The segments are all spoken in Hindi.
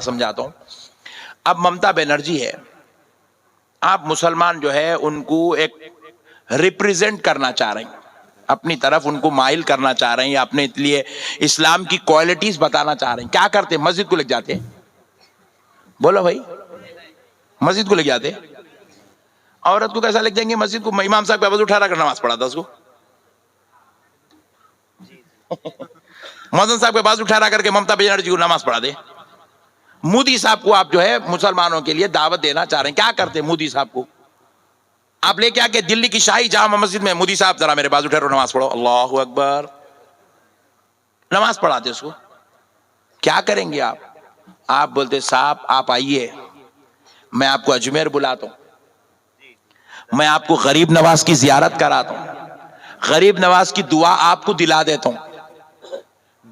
समझाता हूं। अब ममता बनर्जी है, आप मुसलमान जो है उनको एक रिप्रेजेंट करना चाह रहे हैं, अपनी तरफ उनको माइल करना चाह रहे हैं, अपने लिए इस्लाम की क्वालिटीज बताना चाह रहे हैं। क्या करते हैं? मस्जिद को लेके जाते हैं। बोलो भाई, मस्जिद को लेके जाते हैं। औरत को कैसा लेके जाएंगे मस्जिद को? इमाम साहब का वजू उठा कर नमाज पढ़ाता उसको। मौजन साहब के बाजू उठा करके ममता बनर्जी को नमाज पढ़ा दे। मोदी साहब को आप जो है मुसलमानों के लिए दावत देना चाह रहे हैं। क्या करते हैं मोदी साहब को? आप लेके आके दिल्ली की शाही जामा मस्जिद में, मोदी साहब जरा मेरे बाजू ठहरो, नमाज पढ़ो, अल्लाहु अकबर, नमाज पढ़ाते उसको। क्या करेंगे आप? आप बोलते साहब आप आइए, मैं आपको अजमेर बुलाता हूं, मैं आपको गरीब नवाज की जियारत कराता हूं, गरीब नवाज की दुआ आपको दिला देता हूं।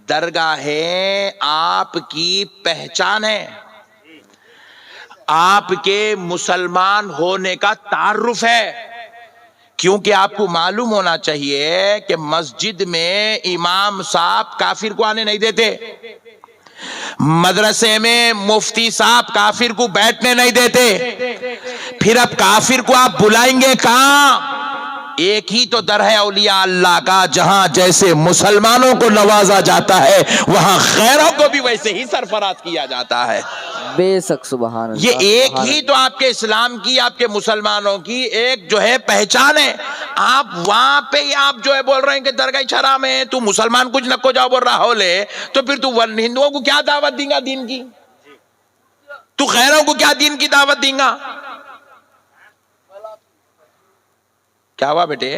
दरगाहें आपकी पहचान है, आपके मुसलमान होने का तारुफ है। क्योंकि आपको मालूम होना चाहिए कि मस्जिद में इमाम साहब काफिर को आने नहीं देते, मदरसे में मुफ्ती साहब काफिर को बैठने नहीं देते। फिर अब काफिर को आप बुलाएंगे कहां? एक ही तो दर है औलिया अल्लाह का, जहां जैसे मुसलमानों को नवाजा जाता है वहां गैरों को भी वैसे ही सरफराज किया जाता है। बेशक, सुभान अल्लाह। ये एक ही तो आपके इस्लाम की, आपके मुसलमानों की एक जो है पहचान है। आप वहां पे ही आप जो है बोल रहे हैं कि दरगाह छरा में तू मुसलमान कुछ नको जाओ बोल रहा हो ले, तो फिर तू हिंदुओं को क्या दावत देगा दीन की? तू गैरों को क्या दीन की दावत देगा? क्या हुआ बेटे?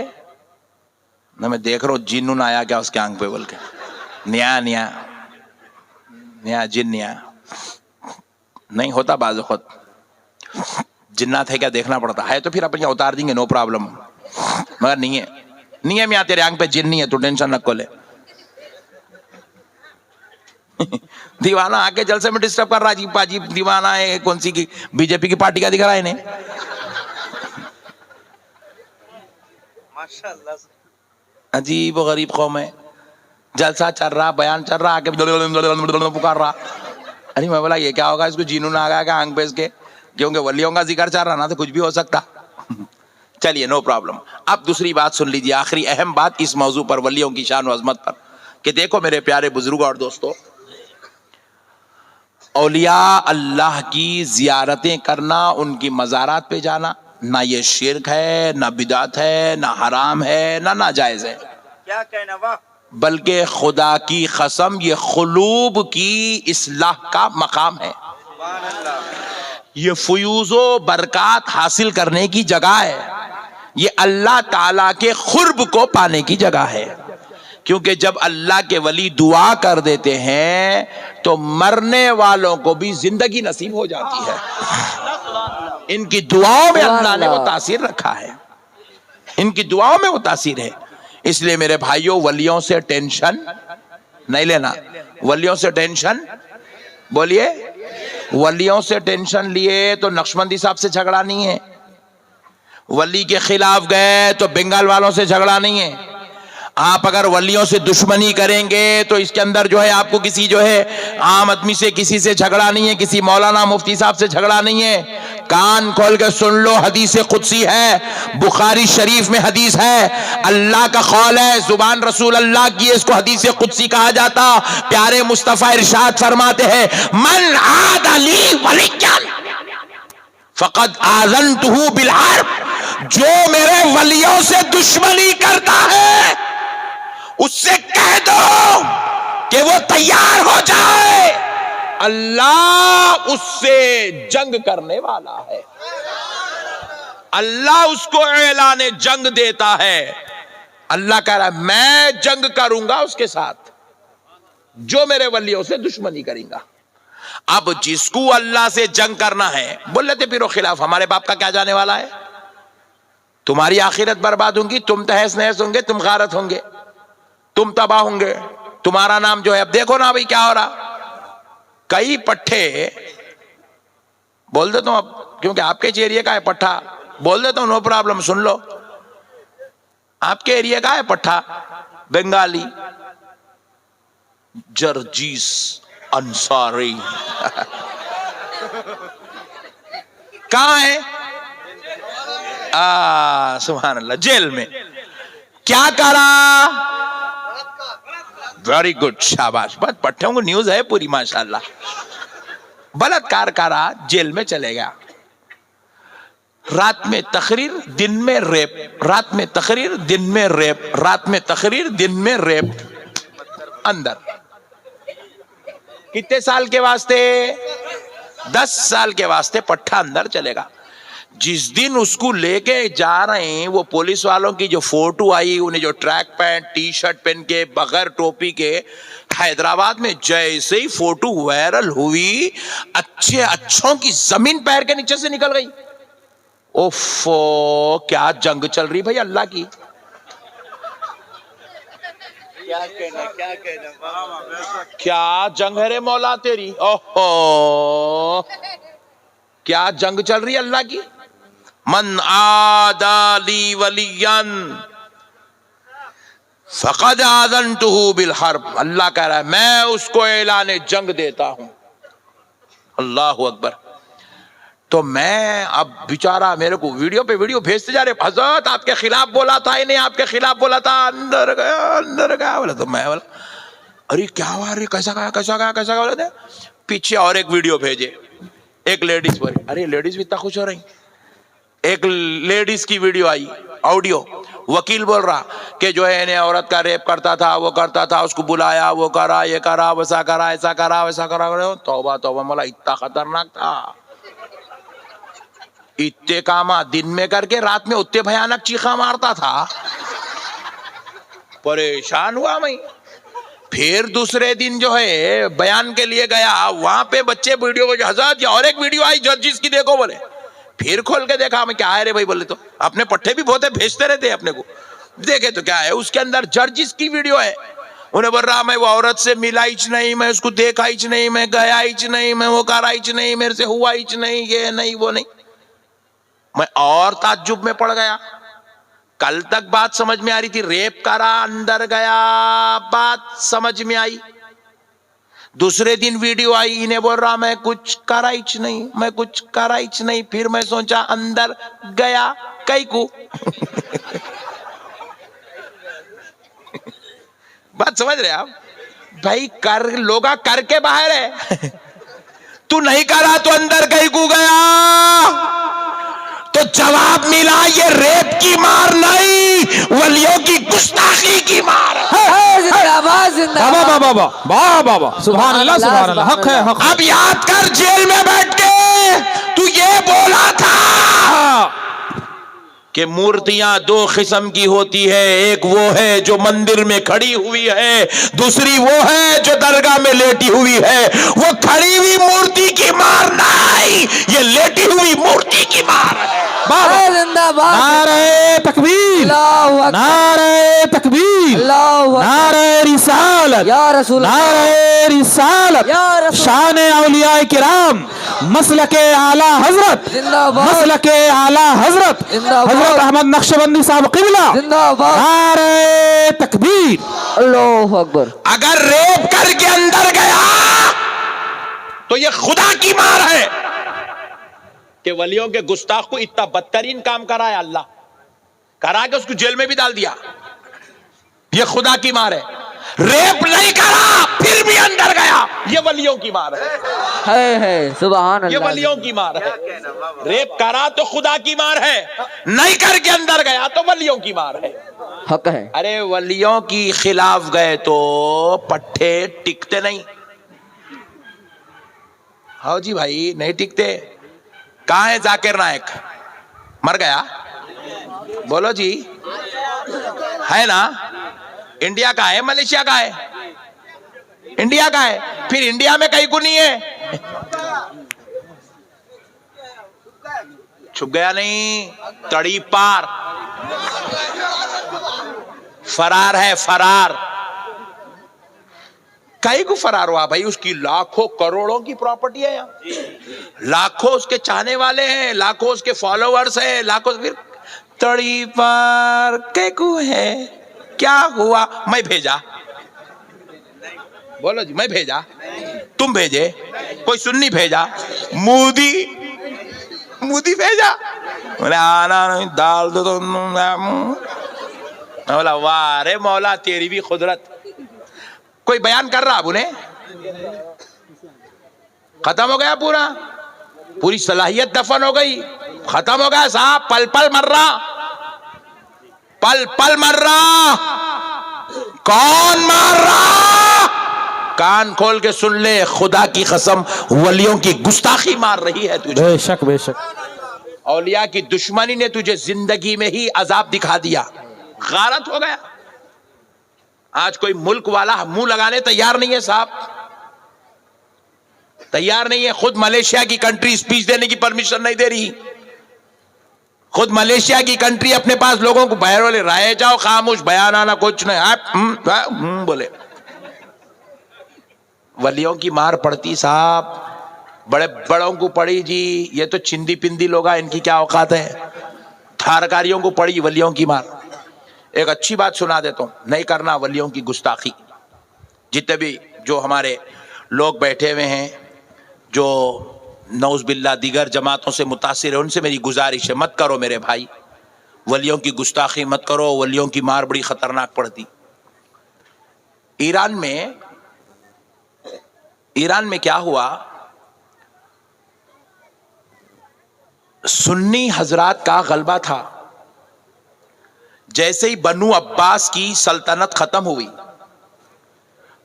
ना मैं देख रहा हूं जिन्नून आया क्या उसके आंख पे बोल के, न्या न्या न्या जिन न्या नहीं होता बाज़ खुद जिन्नात है क्या देखना पड़ता है, तो फिर अपन उतार देंगे, नो प्रॉब्लम। मगर नहीं है, नहीं है मियां तेरे आंख पे जिन नहीं है, तू टेंशन न ले। दीवाना आके जलसे में डिस्टर्ब कर रहा, अजीब अजीब दीवाना है, कौन सी की बीजेपी की पार्टी का दिख रहा है इन्हें? अजीब गरीब कौम है, जलसा चल रहा, बयान चल रहा, आके पुकार रहा। अरे मैं बोला ये क्या होगा, इसको जीनून आ गया क्या आंख पे इसके? क्योंकि वलियों का जिक्र चल रहा ना, तो कुछ भी हो सकता। चलिए नो प्रॉब्लम। अब दूसरी बात सुन लीजिए, आखिरी अहम बात इस मौजू पर, वलियों की शान व अजमत पर, कि देखो मेरे प्यारे बुजुर्गों और दोस्तों, औलिया अल्लाह की जियारतें करना, उनकी मज़ारात पे जाना, ना ये शिर्क है, ना बिदात है, ना हराम है, ना नाजायज है। क्या कहना, वाह। बल्कि खुदा की कसम ये खुलूब की इस्लाह का मकाम है, ये फयूज़ो बरकत हासिल करने की जगह है, ये अल्लाह ताला के खुर्ब को पाने की जगह है। क्योंकि जब अल्लाह के वली दुआ कर देते हैं तो मरने वालों को भी जिंदगी नसीब हो जाती है। इनकी दुआओं में अल्लाह ने वो तासीर रखा है, इनकी दुआओं में वो तासीर है। इसलिए मेरे भाइयों, वलियों से टेंशन नहीं लेना। वलियों से टेंशन, बोलिए, वलियों से टेंशन लिए तो नक्शबंदी साहब से झगड़ा नहीं है, वली के खिलाफ गए तो बंगाल वालों से झगड़ा नहीं है। आप अगर वलियों से दुश्मनी करेंगे तो इसके अंदर जो है आपको किसी जो है आम आदमी से, किसी से झगड़ा नहीं है, किसी मौलाना मुफ्ती साहब से झगड़ा नहीं है। कान खोल के सुन लो, हदीस कुदसी है, बुखारी शरीफ में हदीस है, अल्लाह का कौल है, जुबान रसूल अल्लाह की है, इसको हदीस कुदसी कहा जाता। प्यारे मुस्तफा इरशाद फरमाते हैं, मन आद अली वलियन फकद आज़नतुहु बिल हर्ब, जो मेरे वलियों से दुश्मनी करता है उससे कह दो कि वो तैयार हो जाए, अल्लाह उससे जंग करने वाला है, अल्लाह उसको ऐलाने जंग देता है। अल्लाह कह रहा है मैं जंग करूंगा उसके साथ जो मेरे वलियों से दुश्मनी करेगा। अब जिसको अल्लाह से जंग करना है, बोल लेते पीरो खिलाफ, हमारे बाप का क्या जाने वाला है, तुम्हारी आखिरत बर्बाद होंगी, तुम तहस नहस होंगे, तुम गारत होंगे, तुम तबाह होंगे, तुम्हारा नाम जो है, अब देखो ना भाई क्या हो रहा। कई पट्टे बोल देता हूं अब, क्योंकि आपके एरिया का है पट्टा, बोल देता हूं, नो प्रॉब्लम, सुन लो। आपके एरिया का है पट्टा, बंगाली जर्जीस अंसारी कहां है? सुभान अल्लाह, जेल में। क्या करा? वेरी गुड, शाबाश। बस पट्टों को न्यूज है पूरी माशाल्लाह। बलात्कार करा, जेल में चले गया। रात में तकरीर, दिन में रेप, रात में तकरीर, दिन में रेप, रात में तकरीर, दिन में रेप। अंदर कितने साल के वास्ते? 10 साल के वास्ते पट्टा अंदर चलेगा। जिस दिन उसको लेके जा रहे हैं, वो पुलिस वालों की जो फोटो आई, उन्हें जो ट्रैक पैंट टी शर्ट पहन के बगैर टोपी के हैदराबाद में जैसे ही फोटो वायरल हुई, अच्छों की जमीन पैर के नीचे से निकल गई। ओफो, क्या जंग चल रही भाई अल्लाह की। क्या जंग है रे मौला तेरी। ओहो, क्या जंग चल रही है अल्लाह की। मन आदाली वलियन फक़द आज़नतुहु बिल हर्ब। अल्लाह कह रहा है मैं उसको ऐलान जंग देता हूं। अल्लाहु अकबर। तो मैं अब बेचारा मेरे को वीडियो पे वीडियो भेजते जा रहे, हजरत आपके खिलाफ बोला था, इन्हें आपके खिलाफ बोला था, अंदर गया बोला। तो मैं बोला अरे क्या हुआ, अरे कैसा गया कैसा गया कैसा गया बोला। पीछे और एक वीडियो भेजे, एक लेडीज पर। अरे लेडीज भी इतना खुश हो रही। एक लेडीज की वीडियो आई, ऑडियो। वकील बोल रहा कि जो है इन्हें औरत का रेप करता था, वो करता था, उसको बुलाया, वो करा, ये करा, वैसा करा, ऐसा करा, वैसा करा। तौबा तौबा, मोला इतना खतरनाक था। इतने कामा दिन में करके रात में उतने भयानक चीखा मारता था। परेशान हुआ मैं। फिर दूसरे दिन जो है बयान के लिए गया, वहां पे बच्चे वीडियो को हजरत और एक वीडियो आई जजिस की, देखो बोले। फिर खोल के देखा, मैं क्या है रे भाई बोले। तो अपने पट्टे भी बहुत भेजते रहते अपने को। देखे तो क्या है, उसके अंदर जजिस की वीडियो है। उन्हें बोल रहा मैं वो औरत से मिला ही नहीं, मैं उसको देखा ही नहीं, मैं गया ही नहीं, मैं वो करा ही नहीं, मेरे से हुआ ही नहीं, ये नहीं वो नहीं। मैं और ताज्जुब में पड़ गया। कल तक बात समझ में आ रही थी, रेप करा अंदर गया, बात समझ में आई। दूसरे दिन वीडियो आई, इन्हें बोल रहा मैं कुछ करा ही नहीं, मैं कुछ करा ही नहीं। फिर मैं सोचा अंदर गया कई को। बात समझ रहे आप भाई? कर लोगा करके बाहर है। तू नहीं करा तो अंदर कई को गया। तो जवाब मिला ये रेप की मार नहीं, वलियों की गुस्ताखी की मार है। जिंदाबाद जिंदाबाद। बाबा सुभान अल्लाह सुभान अल्लाह। हक है हक। अब याद कर, जेल में बैठ के तू ये बोला था कि मूर्तियां 2 किस्म की होती है, एक वो है जो मंदिर में खड़ी हुई है, दूसरी वो है जो दरगाह में लेटी हुई है। वो खड़ी हुई मूर्ति की मार नहीं, ये लेटी हुई मूर्ति की मार है। जिंदाबाद। नारे तकबीर, नारे तकबीर, नारे रिसालत या रसूल, नारे रिसालत, शान औलिया किराम, मसलके आला हजरत, मसलके आला हजरत, हजरत अहमद नक्शबंदी साहब क़िबला, नारे तकबीर, अल्लाहु अकबर। अगर रेप करके अंदर गया तो ये खुदा की मार है कि वलियों के गुस्ताख को इतना बदतरीन काम कराया, अल्लाह करा के उसको जेल में भी डाल दिया। ये खुदा की मार है। रेप नहीं करा फिर भी अंदर गया, ये वलियों की मार है। सुभान अल्लाह, ये वलियों की मार है। रेप करा तो खुदा की मार है, नहीं करके अंदर गया तो वलियों की मार है। हक है। अरे वलियों की खिलाफ गए तो पट्टे टिकते नहीं। हाँ जी भाई, नहीं टिकते। कहां है जाकिर नायक? मर गया? बोलो जी, है ना? इंडिया का है, मलेशिया का है? इंडिया का है। फिर इंडिया में कहीं को नहीं है। छुप गया नहीं, तड़ी पार, फरार है, फरार। कहीं को फरार हुआ भाई? उसकी लाखों करोड़ों की प्रॉपर्टी है यहाँ, लाखों उसके चाहने वाले हैं, लाखों उसके फॉलोअर्स हैं, लाखों। फिर तड़ी पार कहीं को है। क्या हुआ? मैं भेजा। बोलो जी, मैं भेजा? तुम भेजे? कोई सुन्नी भेजा? मोदी मोदी भेजा, बोले आना नहीं डाल दो तो बोला वाह रे मौला तेरी भी कुदरत। कोई बयान कर रहा अब उन्हें, खत्म हो गया, पूरी सलाहियत दफन हो गई, खत्म हो गया साहब। पल पल मर रहा, पल पल मर रहा। कौन मार रहा? कान खोल के सुन ले, खुदा की कसम वलियों की गुस्ताखी मार रही है तुझे। बेशक बेशक। औलिया की दुश्मनी ने तुझे जिंदगी में ही अजाब दिखा दिया, गारत हो गया। आज कोई मुल्क वाला मुंह लगाने तैयार नहीं है साहब, तैयार नहीं है। खुद मलेशिया की कंट्री स्पीच देने की परमिशन नहीं दे रही। खुद मलेशिया की कंट्री अपने पास लोगों को बाहर वाले राय जाओ खामोश, बयान आना कुछ नहीं, आप बोले। वलियों की मार पड़ती साहब, बड़े बड़ों को पड़ी जी, ये तो चिंदी पिंदी लोग हैं, इनकी क्या औकात है। थारकारियों को पड़ी वलियों की मार। एक अच्छी बात सुना देता हूं, नहीं करना वलियों की गुस्ताखी। जितने भी जो हमारे लोग बैठे हुए हैं जो नौज बिल्ला दीगर जमातों से मुतासिर है, उनसे मेरी गुजारिश है, मत करो मेरे भाई, वलियों की गुस्ताखी मत करो। वलियों की मार बड़ी खतरनाक पड़ती। ईरान में क्या हुआ, सुन्नी हजरात का गलबा था। जैसे ही बनु अब्बास की सल्तनत खत्म हुई,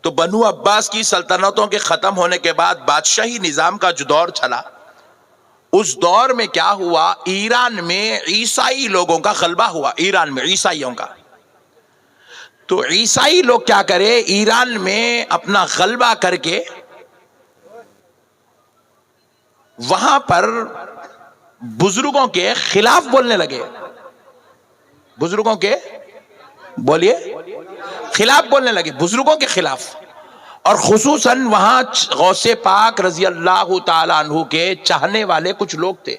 तो बनु अब्बास की सल्तनतों के खत्म होने के बाद बादशाही निजाम का जो दौर चला, उस दौर में क्या हुआ, ईरान में ईसाई लोगों का गलबा हुआ। ईरान में ईसाइयों का, तो ईसाई लोग क्या करे, ईरान में अपना गलबा करके वहां पर बुजुर्गों के खिलाफ बोलने लगे। बुजुर्गों के बोलिए खिलाफ बोलने लगे, बुजुर्गों के खिलाफ। और खुसूसन वहां गौसे पाक रजी अल्लाह ताला अन्हु के चाहने वाले कुछ लोग थे।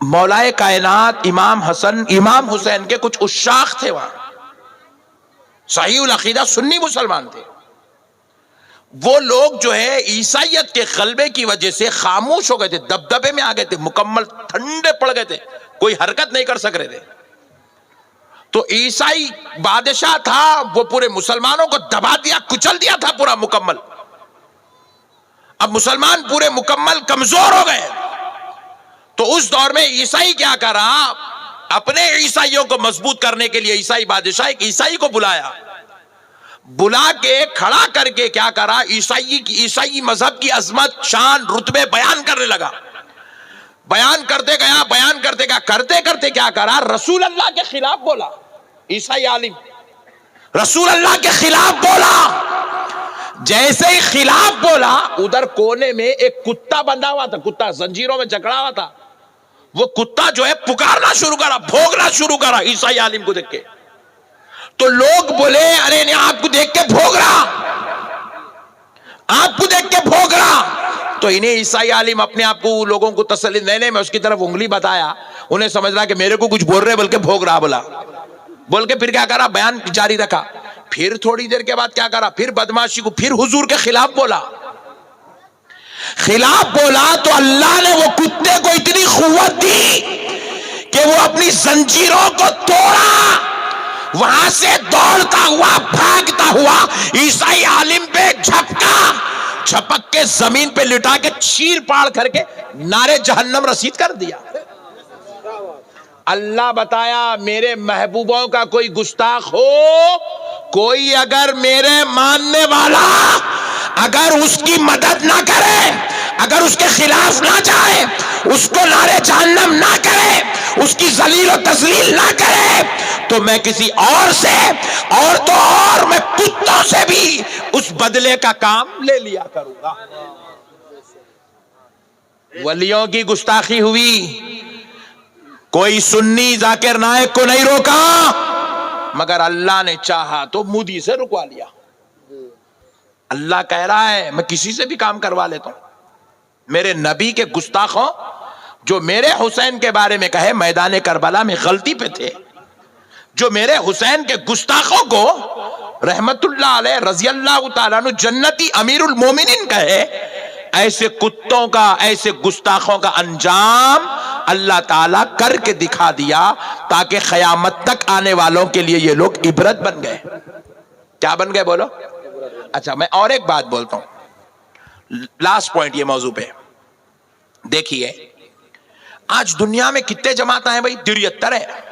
मौलाए कायनात इमाम हसन इमाम हुसैन के कुछ उशाख थे वहां, सहीउल अकीदा सुन्नी मुसलमान थे। वो लोग जो है ईसाइयत के गलबे की वजह से खामोश हो गए थे, दबदबे में आ गए थे, मुकम्मल ठंडे पड़ गए थे, कोई हरकत नहीं कर सक रहे थे। तो ईसाई बादशाह था, वो पूरे मुसलमानों को दबा दिया, कुचल दिया था पूरा मुकम्मल। अब मुसलमान पूरे मुकम्मल कमजोर हो गए। तो उस दौर में ईसाई क्या करा, अपने ईसाइयों को मजबूत करने के लिए ईसाई बादशाह एक ईसाई को बुलाया, बुला के खड़ा करके क्या करा, ईसाई मजहब की अजमत शान रुतबे बयान करने लगा। बयान करते गया, बयान करते गया, करते करते क्या करा, रसूल अल्लाह के खिलाफ बोला। ईसाई आलिम रसूल अल्लाह के खिलाफ बोला। जैसे ही खिलाफ बोला, उधर कोने में एक कुत्ता बंधा हुआ था, कुत्ता जंजीरों में जकड़ा हुआ था। वो कुत्ता जो है पुकारना शुरू करा, भोगना शुरू करा ईसाई आलिम को देख के। तो लोग बोले अरे नहीं, आपको देख के भोग रहा, आपको देख के भोग रहा। तो इन्हें ईसाई आलिम अपने आप को लोगों को तसल्ली देने में उसकी तरफ उंगली बताया, उन्हें समझ रहा कि मेरे को कुछ बोल रहे बल्कि भोग रहा बोला, बोल के फिर क्या करा, बयान जारी रखा। फिर थोड़ी देर के बाद क्या करा, फिर बदमाशी को, फिर हुजूर के खिलाफ बोला। खिलाफ बोला तो अल्लाह ने वो कुत्ते को इतनी कुव्वत दी कि वो अपनी जंजीरों को तोड़ा, वहां से दौड़ता हुआ भागता हुआ ईसाई आलिम पे झपका, झपक के जमीन पे लिटा के चीर पाड़ करके नारे जहन्नम रसीद कर दिया। अल्लाह बताया, मेरे महबूबों का कोई गुस्ताख हो, कोई अगर मेरे मानने वाला अगर उसकी मदद ना करे, अगर उसके खिलाफ ना जाए, उसको नारे जहन्नम ना करे, उसकी जलील और तजलील ना करे, तो मैं किसी और से, और तो और मैं कुत्तों से भी उस बदले का काम ले लिया करूंगा। वलियों की गुस्ताखी हुई, कोई सुन्नी जाकिर नायक को नहीं रोका, मगर अल्लाह ने चाहा तो मोदी से रुकवा लिया। अल्लाह कह रहा है मैं किसी से भी काम करवा लेता हूं। मेरे नबी के गुस्ताखों जो मेरे हुसैन के बारे में कहे मैदान करबला में गलती पे थे, जो मेरे हुसैन के गुस्ताखों को रहमतुल्लाह अलैह रज़ी अल्लाह ताला अन्हु जन्नती अमीरुल मोमिनीन कहे, ऐसे कुत्तों का, ऐसे गुस्ताखों का अंजाम अल्लाह ताला करके दिखा दिया ताकि क़यामत तक आने वालों के लिए ये लोग इबरत बन गए। क्या बन गए बोलो? अच्छा, मैं और एक बात बोलता हूं, लास्ट पॉइंट ये मौजू पे। देखिए आज दुनिया में कितने जमाता है भाई? 73 है।